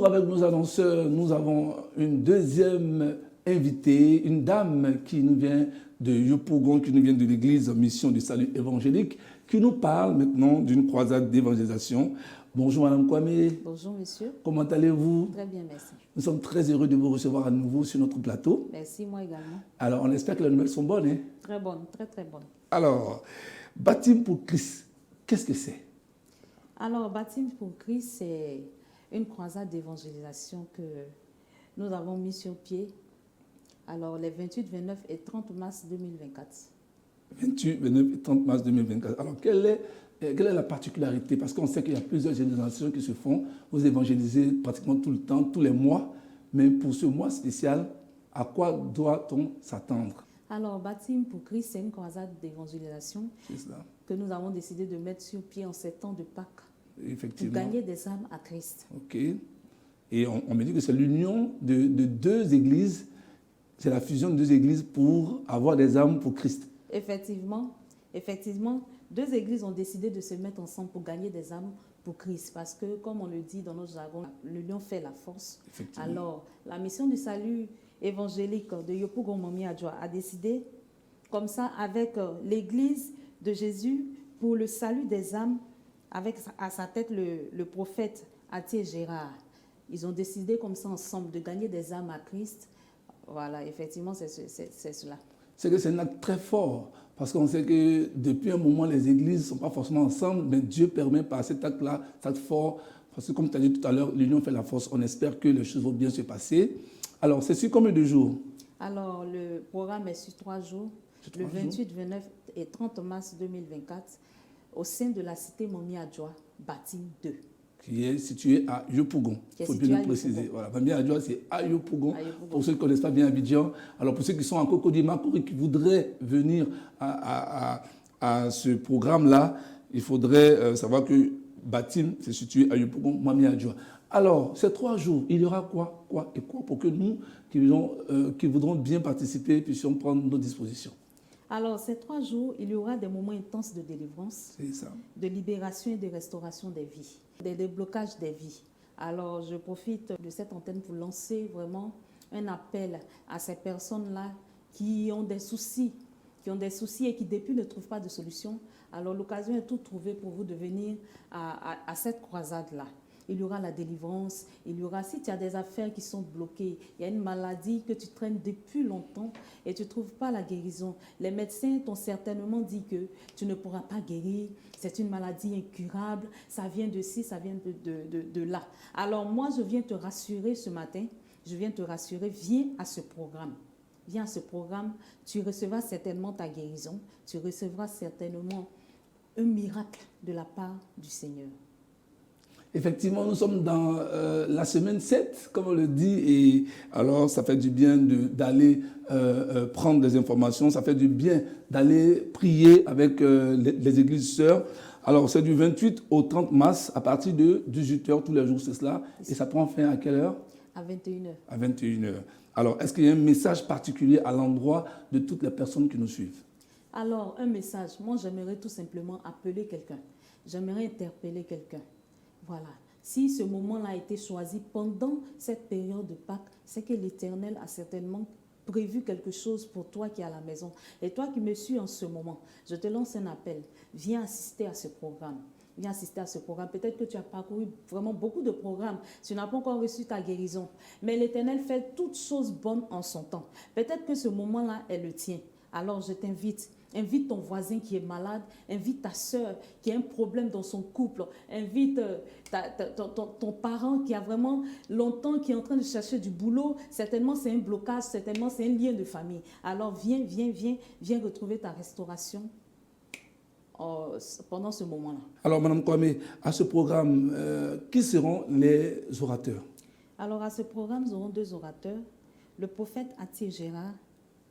toujours avec nos annonceurs, nous avons une deuxième invitée, une dame qui nous vient de Yopougon, qui nous vient de l'église Mission du Salut évangélique, qui nous parle maintenant d'une croisade d'évangélisation. Bonjour Madame Kwame. Bonjour monsieur. Comment allez-vous? Très bien, merci. Nous sommes très heureux de vous recevoir à nouveau sur notre plateau. Merci, moi également. Alors, on espère que les nouvelles sont bonnes. Hein? Très bonne, très très bonne. Alors, baptême pour Christ, qu'est-ce que c'est? Alors, Baptême pour Christ, c'est une croisade d'évangélisation que nous avons mis sur pied. Alors, les 28, 29 et 30 mars 2024. 28, 29 et 30 mars 2024. Alors, quelle est la particularité? Parce qu'on sait qu'il y a plusieurs générations qui se font. Vous évangélisez pratiquement tout le temps, tous les mois. Mais pour ce mois spécial, à quoi doit-on s'attendre? Alors, Baptême pour Christ, c'est une croisade d'évangélisation que nous avons décidé de mettre sur pied en ces temps de Pâques. Effectivement. Pour gagner des âmes à Christ. OK. Et on me dit que c'est l'union de deux églises, c'est la fusion de deux églises pour avoir des âmes pour Christ. Effectivement, deux églises ont décidé de se mettre ensemble pour gagner des âmes pour Christ. Parce que, comme on le dit dans notre jargon, l'union fait la force. Alors, la mission du salut évangélique de Yopougon Mami Adjoa a décidé, comme ça, avec l'église de Jésus, pour le salut des âmes, avec à sa tête le prophète Athié Gérard. Ils ont décidé comme ça ensemble de gagner des âmes à Christ. Voilà, effectivement, c'est cela. C'est que c'est un acte très fort, parce qu'on sait que depuis un moment, les églises ne sont pas forcément ensemble, mais Dieu permet par cet acte-là, cet acte fort, parce que comme tu as dit tout à l'heure, l'union fait la force. On espère que les choses vont bien se passer. Alors, c'est sur combien de jours? Alors, le programme est sur 3 jours, le 28, 29 et 30 mars 2024, au sein de la cité Mami Adjoa, Baptême 2. Qui est situé à Yopougon. Il faut bien le préciser. Voilà, Mami Adjoa, c'est à Yopougon. Pour ceux qui ne connaissent pas bien Abidjan. Alors, pour ceux qui sont en Cocody Makori, qui voudraient venir à ce programme-là, il faudrait savoir que Baptême, c'est situé à Yopougon, Mami Adjoa. Alors, ces 3 jours, il y aura quoi pour que nous, qui voudrons bien participer, puissions prendre nos dispositions? Alors, ces 3 jours, il y aura des moments intenses de délivrance, de libération et de restauration des vies, des déblocages des vies. Alors, je profite de cette antenne pour lancer vraiment un appel à ces personnes-là qui ont des soucis et qui depuis ne trouvent pas de solution. Alors, l'occasion est toute trouvée pour vous de venir à cette croisade-là. Il y aura la délivrance, il y aura, si tu as des affaires qui sont bloquées, il y a une maladie que tu traînes depuis longtemps et tu ne trouves pas la guérison. Les médecins t'ont certainement dit que tu ne pourras pas guérir, c'est une maladie incurable, ça vient de ci, ça vient de là. Alors moi, je viens te rassurer ce matin, viens à ce programme. Viens à ce programme, tu recevras certainement ta guérison, tu recevras certainement un miracle de la part du Seigneur. Effectivement, nous sommes dans la semaine 7, comme on le dit, et alors ça fait du bien d'aller prendre des informations, ça fait du bien d'aller prier avec les églises sœurs. Alors c'est du 28 au 30 mars, à partir de 18h tous les jours, c'est cela, et ça prend fin à quelle heure? À 21h. À 21h. Alors, est-ce qu'il y a un message particulier à l'endroit de toutes les personnes qui nous suivent? Alors, un message, moi j'aimerais tout simplement appeler quelqu'un, j'aimerais interpeller quelqu'un. Voilà. Si ce moment-là a été choisi pendant cette période de Pâques, c'est que l'Éternel a certainement prévu quelque chose pour toi qui es à la maison. Et toi qui me suis en ce moment, je te lance un appel. Viens assister à ce programme. Viens assister à ce programme. Peut-être que tu as parcouru vraiment beaucoup de programmes. Tu n'as pas encore reçu ta guérison. Mais l'Éternel fait toutes choses bonnes en son temps. Peut-être que ce moment-là est le tien. Alors je t'invite. Invite ton voisin qui est malade, invite ta soeur qui a un problème dans son couple, invite ton parent qui a vraiment longtemps, qui est en train de chercher du boulot. Certainement, c'est un blocage, certainement, c'est un lien de famille. Alors, viens retrouver ta restauration pendant ce moment-là. Alors, Mme Kwame, à ce programme, qui seront les orateurs? Alors, à ce programme, nous aurons 2 orateurs, le prophète Athié Gérard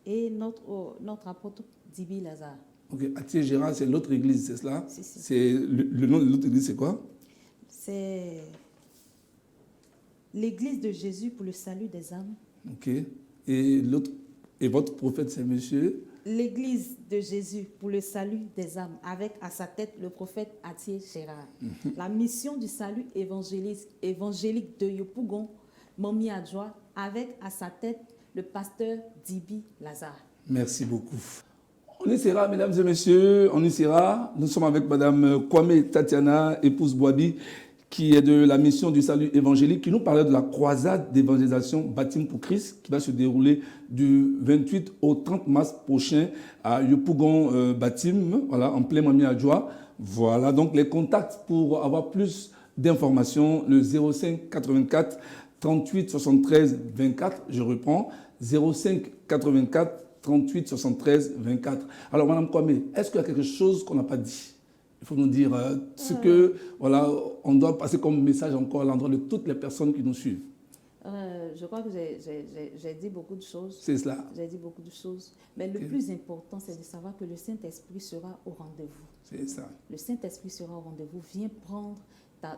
et notre apôtre Dibi Lazare. Ok, Athié Gérard, c'est l'autre église, c'est cela? Si. C'est le nom de l'autre église, c'est quoi? C'est l'église de Jésus pour le salut des âmes. Ok. Et votre prophète, c'est monsieur? l'Église de Jésus pour le salut des âmes, avec à sa tête le prophète Attier Gérard. La mission du salut évangélique de Yopougon, Momi Adjoa, avec à sa tête le pasteur Dibi Lazare. Merci beaucoup. On y sera, mesdames et messieurs, on y sera. Nous sommes avec Madame Kwame Tatiana, épouse Boabi, qui est de la mission du salut évangélique, qui nous parlait de la croisade d'évangélisation Baptême pour Christ, qui va se dérouler du 28 au 30 mars prochain à Yopougon Baptême, voilà, en plein Momi Adjoa. Voilà, donc les contacts pour avoir plus d'informations, le 05 84 38 73 24, je reprends, 05 84 38 73 24. Alors, Madame Kwame, est-ce qu'il y a quelque chose qu'on n'a pas dit? Il faut nous dire ce que, voilà, on doit passer comme message encore à l'endroit de toutes les personnes qui nous suivent. Je crois que j'ai dit beaucoup de choses. C'est cela. J'ai dit beaucoup de choses. Mais le plus important, c'est de savoir que le Saint-Esprit sera au rendez-vous. C'est ça. Le Saint-Esprit sera au rendez-vous. Viens prendre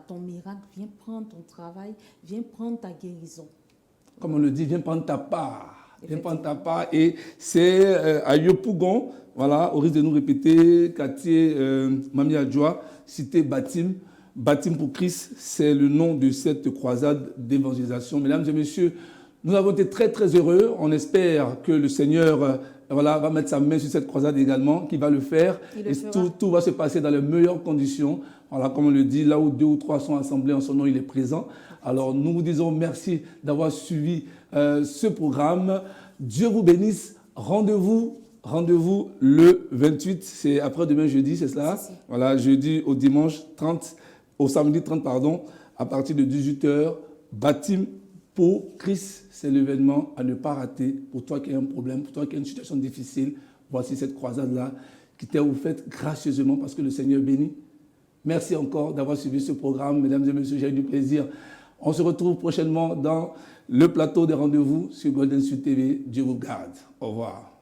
ton miracle, viens prendre ton travail, viens prendre ta guérison. Comme on le dit, viens prendre ta part. Viens prendre ta part. Et c'est à Yopougon, voilà, au risque de nous répéter, quartier Momi Adjoa, cité Baptême. Baptême pour Christ, c'est le nom de cette croisade d'évangélisation. Mesdames et messieurs, nous avons été très très heureux. On espère que le Seigneur voilà, va mettre sa main sur cette croisade également, qu'il va le faire. Et tout va se passer dans les meilleures conditions. Voilà, comme on le dit, là où 2 ou 3 sont assemblés en son nom, il est présent. Alors nous vous disons merci d'avoir suivi ce programme. Dieu vous bénisse. Rendez-vous le 28, c'est après-demain jeudi, c'est cela? Voilà, jeudi au dimanche 30, au samedi 30, pardon, à partir de 18h, Baptême pour Christ, c'est l'événement à ne pas rater. Pour toi qui as un problème, pour toi qui as une situation difficile, voici cette croisade-là qui t'est offerte gracieusement parce que le Seigneur bénit. Merci encore d'avoir suivi ce programme, mesdames et messieurs, j'ai eu du plaisir. On se retrouve prochainement dans le plateau des rendez-vous sur Golden Sud TV. Dieu vous garde. Au revoir.